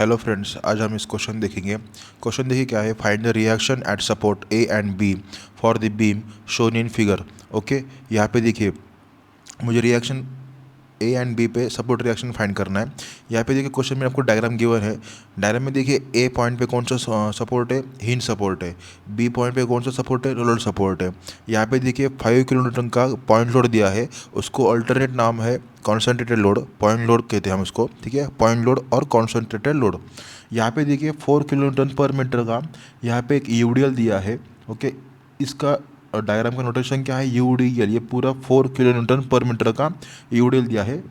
Hello friends, आज हम इस क्वेश्चन देखेंगे। क्वेश्चन देखिए क्या है। Find the reaction at support A and B for the beam shown in figure. Okay, यहाँ पे देखिए मुझे रिएक्शन ए एंड बी पे सपोर्ट रिएक्शन फाइंड करना है। यहाँ पे देखिए क्वेश्चन में आपको डायग्राम गिवन है। डायग्राम में देखिए ए पॉइंट पे कौन सा सपोर्ट है, हिंज सपोर्ट है। बी पॉइंट पे कौन सा सपोर्ट है, रोलर सपोर्ट है। यहाँ पे देखिए 5 किलो न्यूटन का पॉइंट लोड दिया है, उसको अल्टरनेट नाम है कॉन्सेंट्रेटेड लोड, पॉइंट लोड कहते हैं हम उसको, ठीक है, पॉइंट लोड और कॉन्सेंट्रेटेड लोड। यहाँ पे देखिए 4 किलो न्यूटन पर मीटर का यहाँ पे एक यूडीएल दिया है। ओके, इसका डायग्राम का नोटेशन क्या है, यूडीएल, ये पूरा 4 किलो न्यूटन पर मीटर का यूडीएल दिया है।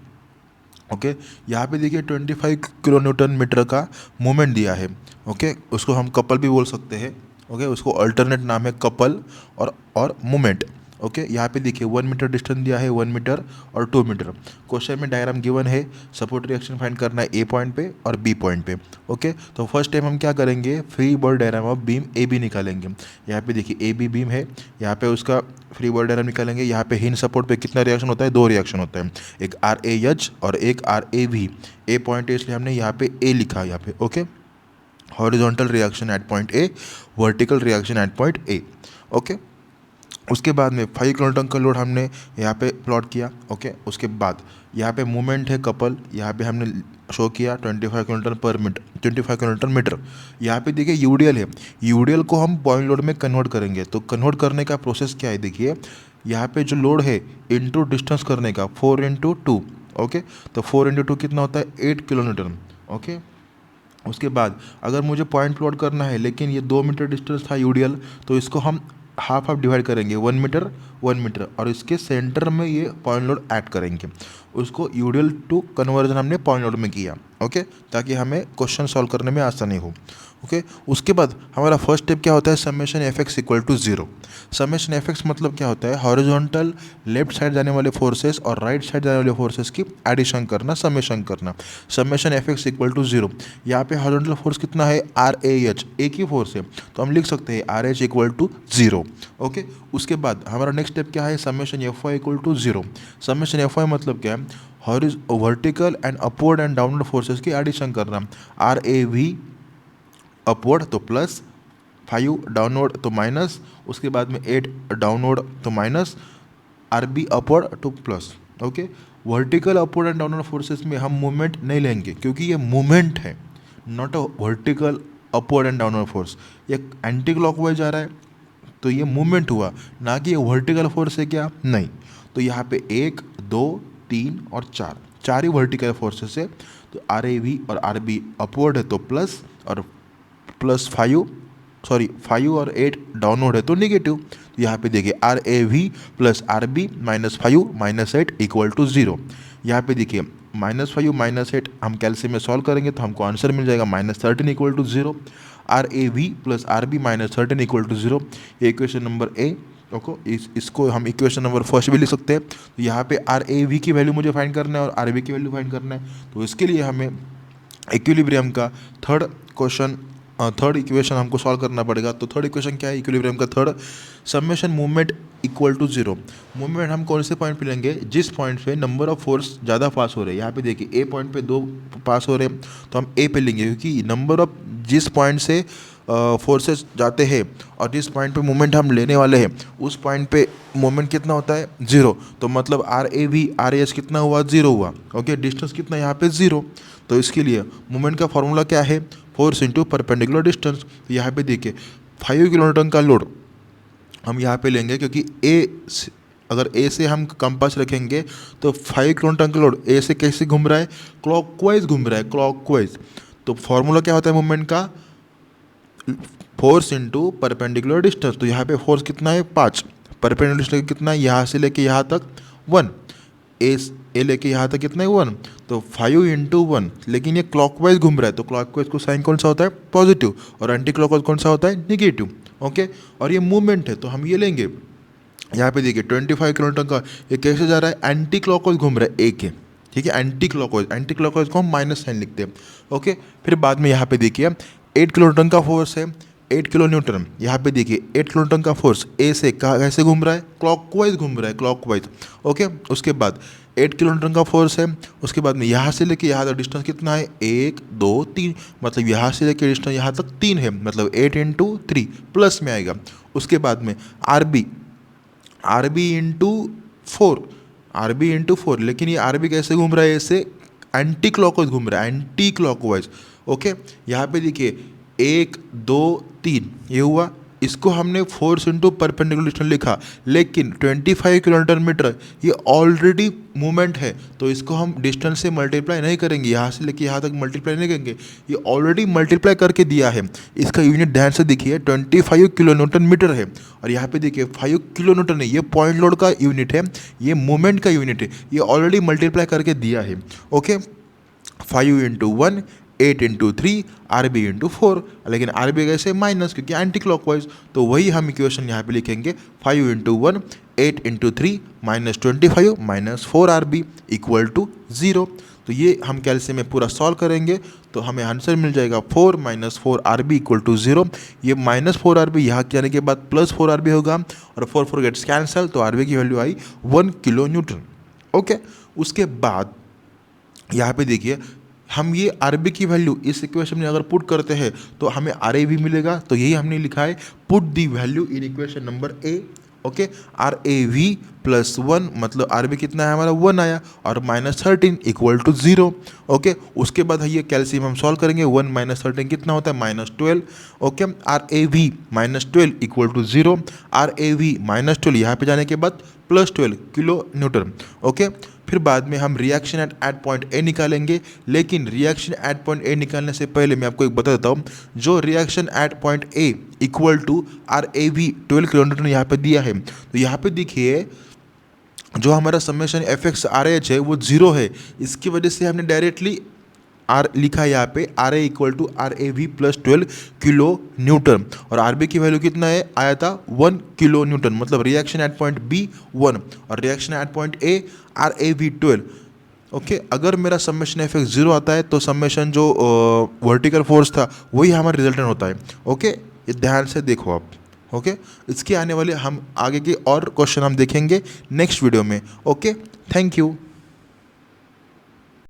ओके, यहाँ पे देखिए 25 किलो न्यूटन मीटर का मोमेंट दिया है। ओके, उसको हम कपल भी बोल सकते हैं। ओके, उसको अल्टरनेट नाम है कपल और मोमेंट। ओके, यहाँ पे देखिए 1 मीटर डिस्टेंस दिया है, 1 मीटर और 2 मीटर। क्वेश्चन में डायग्राम गिवन है, सपोर्ट रिएक्शन फाइंड करना है ए पॉइंट पे और बी पॉइंट पे। ओके, तो फर्स्ट टाइम हम क्या करेंगे, free body diagram of beam A B निकालेंगे। यहाँ पे देखिए ए बी बीम है, यहाँ पे उसका फ्री बॉडी डायग्राम निकालेंगे। यहाँ पे हिंज सपोर्ट पे कितना रिएक्शन होता है, 2 रिएक्शन होता है, एक आर ए एच और एक R A V. A point है इसलिए हमने यहाँ पे ए लिखा यहाँ पे। Okay, horizontal reaction at point A, vertical reaction at point A. Okay, उसके बाद में 5 किलो न्यूटन का लोड हमने यहाँ पे प्लॉट किया। ओके, उसके बाद यहाँ पे मूवमेंट है कपल, यहाँ पे हमने शो किया 25 किलो न्यूटन पर मीटर, 25 किलो न्यूटन मीटर। यहाँ पे देखिए यूडीएल है, यूडीएल को हम पॉइंट लोड में कन्वर्ट करेंगे। तो कन्वर्ट करने का प्रोसेस क्या है, देखिए यहाँ पे जो लोड है इंटू डिस्टेंस करने का 4 इंटू 2। ओके, तो 4 इंटू 2 कितना होता है, 8 किलो न्यूटन। ओके, उसके बाद अगर मुझे पॉइंट प्लॉट करना है, लेकिन ये 2 मीटर डिस्टेंस था यूडीएल, तो इसको हम हाफ डिवाइड करेंगे, 1 मीटर और इसके सेंटर में ये पॉइंट लोड ऐड करेंगे। उसको यूडीएल टू कन्वर्जन हमने पॉइंट लोड में किया। ओके, ताकि हमें क्वेश्चन सॉल्व करने में आसानी हो। ओके, उसके बाद हमारा फर्स्ट स्टेप क्या होता है, summation F x equal to 0। Summation F x मतलब क्या होता है, हॉरिजॉन्टल लेफ्ट साइड जाने वाले फोर्सेस और राइट साइड जाने वाले फोर्सेस की एडिशन करना, समेशन करना। Summation F x equal to 0। यहाँ पे हॉरिजॉन्टल फोर्स कितना है, आर ए एच, एक ही फोर्स है, तो हम लिख सकते हैं R H equal to 0। Okay, उसके बाद हमारा नेक्स्ट स्टेप क्या है, summation F y equal to 0। Summation F y मतलब क्या है, vertical and upward and downward forces की एडिशन करना। आर ए वी अपवर्ड तो प्लस, 5 डाउनवर्ड तो माइनस, उसके बाद में 8 डाउनवर्ड तो माइनस, आर बी अपवर्ड तो plus. Okay, vertical upward and downward forces में हम मूवमेंट नहीं लेंगे, क्योंकि ये मूवमेंट है, not a vertical upward and downward force. ये एंटी क्लॉकवाइज जा रहा है तो ये मूवमेंट हुआ, ना कि ये वर्टिकल फोर्स है क्या, नहीं। तो यहाँ पे 1 2 3 और 4, चार ही वर्टिकल फोर्सेस है। तो आर ए वी और आर बी अपवर्ड है तो प्लस, और प्लस 5 और 8 डाउनवर्ड है तो निगेटिव। तो यहाँ पे देखिए R A V plus R B -5 -8 equal to 0। यहाँ पे देखिए -5 -8 हम कैल्सियम में सॉल्व करेंगे तो हमको आंसर मिल जाएगा -13 equal to 0। R A V plus R B -13 equal to 0, ये इक्वेशन नंबर ए। ओके, इसको हम इक्वेशन नंबर फर्स्ट भी लिख सकते हैं। तो यहाँ पे आर ए वी की वैल्यू मुझे फाइंड करना है और आर बी की वैल्यू फाइंड करना है। तो इसके लिए हमें इक्विलिब्रियम का थर्ड इक्वेशन हमको सॉल्व करना पड़ेगा। तो थर्ड इक्वेशन क्या है, इक्विलिब्रियम का third, summation movement equal to 0। Movement हम कौन से पॉइंट पे लेंगे, जिस पॉइंट पे नंबर ऑफ फोर्स ज़्यादा पास हो रहे हैं। यहाँ पे देखिए ए पॉइंट पे 2 पास हो रहे हैं तो हम ए पे लेंगे, क्योंकि नंबर ऑफ जिस पॉइंट से फोर्सेस जाते हैं और जिस पॉइंट पे मूवमेंट हम लेने वाले हैं उस पॉइंट पे मूवमेंट कितना होता है, 0। तो मतलब R A V R H कितना हुआ, 0 हुआ। ओके, डिस्टेंस कितना यहाँ पे 0। तो इसके लिए मूवमेंट का फॉर्मूला क्या है, फोर्स इंटू परपेंडिकुलर डिस्टेंस। तो यहाँ पे देखिए 5 किलो न्यूटन का लोड हम यहाँ पे लेंगे, क्योंकि अगर ए से हम कंपास रखेंगे तो 5 किलो न्यूटन का लोड ए से कैसे घूम रहा है, क्लॉकवाइज घूम रहा है, क्लॉकवाइज। तो फॉर्मूला क्या होता है मूवमेंट का, फोर्स इंटू परपेंडिकुलर डिस्टेंस। तो यहाँ पे फोर्स कितना है, 5, परपेंडिकुलर डिस्टेंस कितना है, यहाँ से लेके यहाँ तक 1, ए लेके यहाँ तक कितना है 1, तो 5 इंटू 1। लेकिन ये क्लॉकवाइज घूम रहा है तो क्लॉकवाइज को साइन कौन सा होता है, पॉजिटिव, और एंटी क्लॉकवाइज कौन सा होता है, निगेटिव। ओके, और ये मूवमेंट है तो हम ये लेंगे। यहाँ पे देखिए 25 किलो न्यूटन का ये कैसे जा रहा है, एंटी क्लॉकवाइज घूम रहा है ए के, ठीक है, एंटी क्लॉकवाइज को हम माइनस साइन लिखते हैं। ओके, फिर बाद में यहाँ पे देखिए 8 किलो न्यूटन का फोर्स है, 8 किलो न्यूटन, यहाँ पे देखिए 8 किलो न्यूटन का फोर्स ए से कैसे घूम रहा है, क्लॉकवाइज घूम रहा है, क्लॉकवाइज। ओके, उसके बाद 8 किलो न्यूटन का फोर्स है, उसके बाद में यहाँ से लेके यहाँ तक डिस्टेंस कितना है, 1 2 3, मतलब यहाँ से लेके डिस्टेंस यहाँ तक 3 है, मतलब 8 इंटू 3 प्लस में आएगा। उसके बाद में आर बी इंटू 4, लेकिन ये आर बी कैसे घूम रहा है, ऐसे एंटी क्लॉकवाइज घूम रहा है, एंटी क्लॉकवाइज। ओके, यहाँ पे देखिए 1 2 3 ये हुआ, इसको हमने फोर्स इंटू परपेंडिकुलर डिस्टेंस लिखा, लेकिन 25 किलोमीटर मीटर ये ऑलरेडी मूवमेंट है, तो इसको हम डिस्टेंस से मल्टीप्लाई नहीं करेंगे, यहाँ से लेके यहाँ तक मल्टीप्लाई नहीं करेंगे, ये ऑलरेडी मल्टीप्लाई करके दिया है। इसका यूनिट ध्यान से देखिए 25 किलो न्यूटन मीटर है, और यहाँ पे देखिए 5 किलो न्यूटन है, ये पॉइंट लोड का यूनिट है, ये मूवमेंट का यूनिट है, ये ऑलरेडी मल्टीप्लाई करके दिया है। Okay, 5 into 1 8 into 3 R B into 4, लेकिन आर बी कैसे माइनस, क्योंकि एंटी क्लॉकवाइज, तो वही हम इक्वेशन यहाँ पे लिखेंगे 5 into 1 8 into 3 -25 -4 R B equal to 0। तो ये हम कैल्शियम में पूरा सॉल्व करेंगे तो हमें आंसर मिल जाएगा 4 -4 आर बी इक्वल टू 0। ये -4 आर बी यहाँ जाने के बाद +4 आर बी होगा, और 4 गेट्स कैंसल, तो आर बी की वैल्यू आई 1 किलो न्यूटन। ओके, उसके बाद यहाँ पे देखिए हम ये आर बी की वैल्यू इस इक्वेशन में अगर पुट करते हैं तो हमें आर ए वी मिलेगा, तो यही हमने लिखा है put the value in equation number A. Okay, R A V plus 1, मतलब आर बी कितना है हमारा 1 आया, और -13 इक्वल टू 0। ओके, उसके बाद ये कैल्शियम हम सॉल्व करेंगे, 1 -13 कितना होता है -12। Okay, R A V -12 equal to 0, R A V -12 यहाँ पे जाने के बाद +12 किलो न्यूटन। ओके, फिर बाद में हम रिएक्शन एट पॉइंट ए निकालेंगे, लेकिन रिएक्शन एट पॉइंट ए निकालने से पहले मैं आपको एक बता देता हूँ, जो reaction at point A equal to R A V 12 kilo newton यहाँ पे दिया है, तो यहाँ पे देखिए जो हमारा summation F x R H है वो 0 है, इसकी वजह से हमने डायरेक्टली आर लिखा है यहाँ पे R A equal to R A V +12 kilo newton, और आर बी की वैल्यू कितना है आया था 1 किलो न्यूटन, मतलब रिएक्शन एट पॉइंट बी 1 और reaction at point A R A V 12। ओके, अगर मेरा समेशन एफ एक्स 0 आता है तो समेशन जो वर्टिकल फोर्स था वही हमारा रिजल्टेंट होता है। ओके, ये ध्यान से देखो आप। ओके, इसके आने वाले हम आगे के और क्वेश्चन हम देखेंगे नेक्स्ट वीडियो में। Okay, thank you.